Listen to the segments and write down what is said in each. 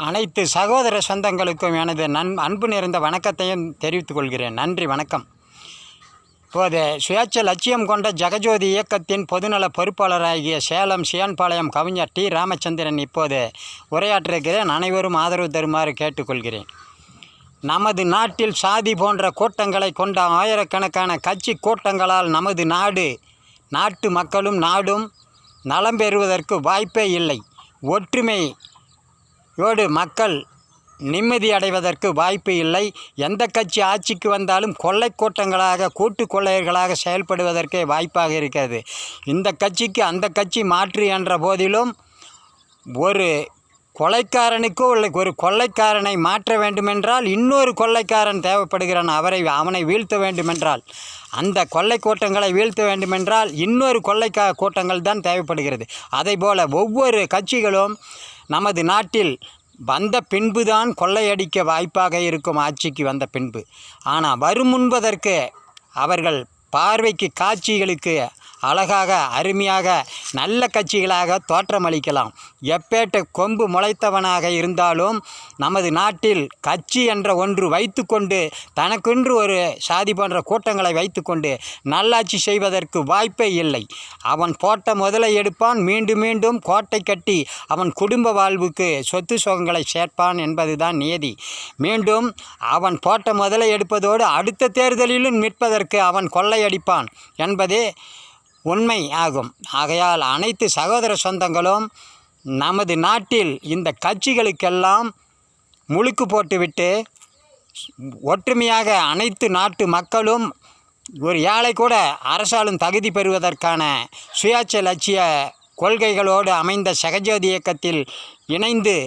அனைத்து சகோதர சொந்தங்களுக்கும் எனது அன்பு நிறைந்த வணக்கத்தையும் தெரிவித்துக் கொள்கிறேன். நன்றி, வணக்கம். இப்போது சுயேட்சை லட்சியம் கொண்ட ஜெகஜோதி இயக்கத்தின் பொதுநல பொறுப்பாளராகிய சேலம் சியான்பாளையம் கவிஞர் டி. ராமச்சந்திரன் இப்போது உரையாற்றுகிறேன். அனைவரும் ஆதரவு தருமாறு கேட்டுக்கொள்கிறேன். நமது நாட்டில் சாதி போன்ற கூட்டங்களை கொண்ட ஆயிரக்கணக்கான கட்சி கூட்டங்களால் நமது நாட்டு மக்களும் நாடும் நலம் பெறுவதற்கு வாய்ப்பே இல்லை. ஒற்றுமையோடு மக்கள் நிம்மதி அடைவதற்கு வாய்ப்பு இல்லை. எந்த கட்சி ஆட்சிக்கு வந்தாலும் கொள்ளை கூட்டங்களாக கூட்டு கொள்ளையர்களாக செயல்படுவதற்கே வாய்ப்பாக இருக்கிறது. இந்த கட்சிக்கு அந்த கட்சி மாற்று என்ற போதிலும் ஒரு கொலைக்காரனுக்கோ இல்லை ஒரு கொள்ளைக்காரனை மாற்ற வேண்டுமென்றால் இன்னொரு கொள்ளைக்காரன் தேவைப்படுகிறான். அவனை வீழ்த்த வேண்டுமென்றால், அந்த கொள்ளை கூட்டங்களை வீழ்த்த வேண்டுமென்றால் இன்னொரு கூட்டங்கள் தான் தேவைப்படுகிறது. அதேபோல் ஒவ்வொரு கட்சிகளும் நமது நாட்டில் வந்த பின்புதான் கொள்ளையடிக்க வாய்ப்பாக இருக்கும், ஆட்சிக்கு வந்த பின்பு. ஆனால் வரும் முன்பதற்கு அவர்கள் பார்வைக்கு காட்சிகளுக்கு அழகாக அருமையாக நல்ல கட்சிகளாக தோற்றமளிக்கலாம். எப்பேட்ட கொம்பு முளைத்தவனாக இருந்தாலும் நமது நாட்டில் கட்சி என்ற ஒன்று வைத்துக்கொண்டு தனக்கென்று ஒரு சாதி போன்ற கூட்டங்களை வைத்துக்கொண்டு நல்லாட்சி செய்வதற்கு வாய்ப்பே இல்லை. அவன் போட்ட முதலை எடுப்பான், மீண்டும் மீண்டும் கோட்டை கட்டி அவன் குடும்ப வாழ்வுக்கு சொத்து சுகங்களை சேர்ப்பான் என்பதுதான் நியதி. மீண்டும் அவன் போட்ட முதலை எடுப்பதோடு அடுத்த தேர்தலிலும் நிற்பதற்கு அவன் கொள்ளையடிப்பான் என்பதே உண்மை ஆகும். ஆகையால் அனைத்து சகோதர சொந்தங்களும் நமது நாட்டில் இந்த கட்சிகளுக்கெல்லாம் முழுக்கு போட்டுவிட்டு ஒற்றுமையாக அனைத்து நாட்டு மக்களும் ஒரு ஏழை கூட அரசாலும் தகுதி பெறுவதற்கான சுயேட்சை லட்சிய கொள்கைகளோடு அமைந்த ஜெகஜோதி இயக்கத்தில் இணைந்து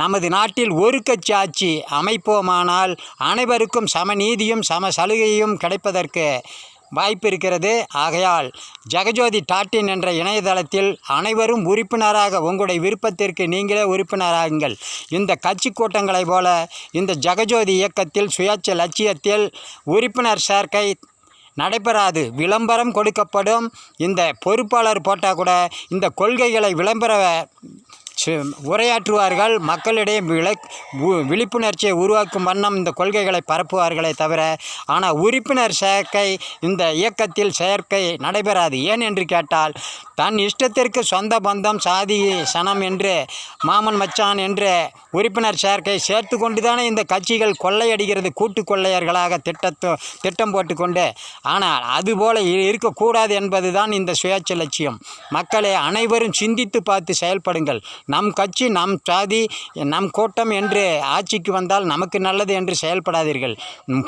நமது நாட்டில் ஒரு கட்சி ஆட்சி அமைப்போமானால் அனைவருக்கும் சமநீதியும் சம சலுகையும் கிடைப்பதற்கு வாய்ப்பு இருக்கிறது. ஆகையால் ஜெகஜோதி.in என்ற இணையதளத்தில் அனைவரும் உறுப்பினராக உங்களுடைய விருப்பத்திற்கு நீங்களே உறுப்பினராகுங்கள். இந்த கட்சி கூட்டங்களைப் போல இந்த ஜெகஜோதி இயக்கத்தில் சுயேட்சை லட்சியத்தில் உறுப்பினர் சேர்க்கை நடைபெறாது. விளம்பரம் கொடுக்கப்படும். இந்த பொறுப்பாளர் போட்டால் கூட இந்த கொள்கைகளை உரையாற்றுவார்கள். மக்களிடையே விழிப்புணர்ச்சியை உருவாக்கும் வண்ணம் இந்த கொள்கைகளை பரப்புவார்களே தவிர, ஆனால் உறுப்பினர் சேர்க்கை இந்த இயக்கத்தில் சேர்க்கை நடைபெறாது. ஏன் என்று கேட்டால், தன் இஷ்டத்திற்கு சொந்த பந்தம் சாதி சனம் என்று மாமன் மச்சான் என்று உறுப்பினர் சேர்க்கை சேர்த்து கொண்டு தானே இந்த கட்சிகள் கொள்ளையடிக்கிறது, கூட்டு கொள்ளையர்களாக திட்டம் போட்டுக்கொண்டு. ஆனால் அதுபோல் இருக்கக்கூடாது என்பது தான் இந்த சுயேட்சை லட்சியம். மக்களை அனைவரும் சிந்தித்து பார்த்து செயல்படுங்கள். நம் கட்சி, நம் சாதி, நம் கூட்டம் என்று ஆட்சிக்கு வந்தால் நமக்கு நல்லது என்று செயல்படாதீர்கள்.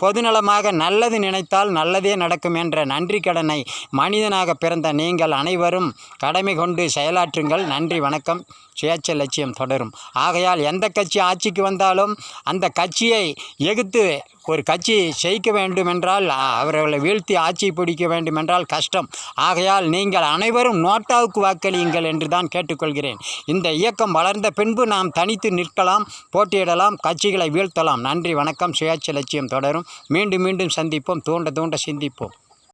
பொதுநலமாக நல்லது நினைத்தால் நல்லதே நடக்கும் என்ற நன்றி கடனை மனிதனாக பிறந்த நீங்கள் அனைவரும் கடமை கொண்டு செயலாற்றுங்கள். நன்றி, வணக்கம். சுயேட்சை லட்சியம் தொடரும். ஆகையால் எந்த கட்சி ஆட்சிக்கு வந்தாலும் அந்த கட்சியை எதிர்த்து ஒரு கட்சி ஜெயிக்க வேண்டுமென்றால், அவர்களை வீழ்த்தி ஆட்சி பிடிக்க வேண்டுமென்றால் கஷ்டம். ஆகையால் நீங்கள் அனைவரும் நோட்டாவுக்கு வாக்களியுங்கள் என்று தான் கேட்டுக்கொள்கிறேன். இந்த இயக்கம் வளர்ந்த பின்பு நாம் தனித்து நிற்கலாம், போட்டியிடலாம், கட்சிகளை வீழ்த்தலாம். நன்றி, வணக்கம். சுயேட்சை லட்சியம் தொடரும். மீண்டும் சந்திப்போம். தூண்ட சிந்திப்போம்.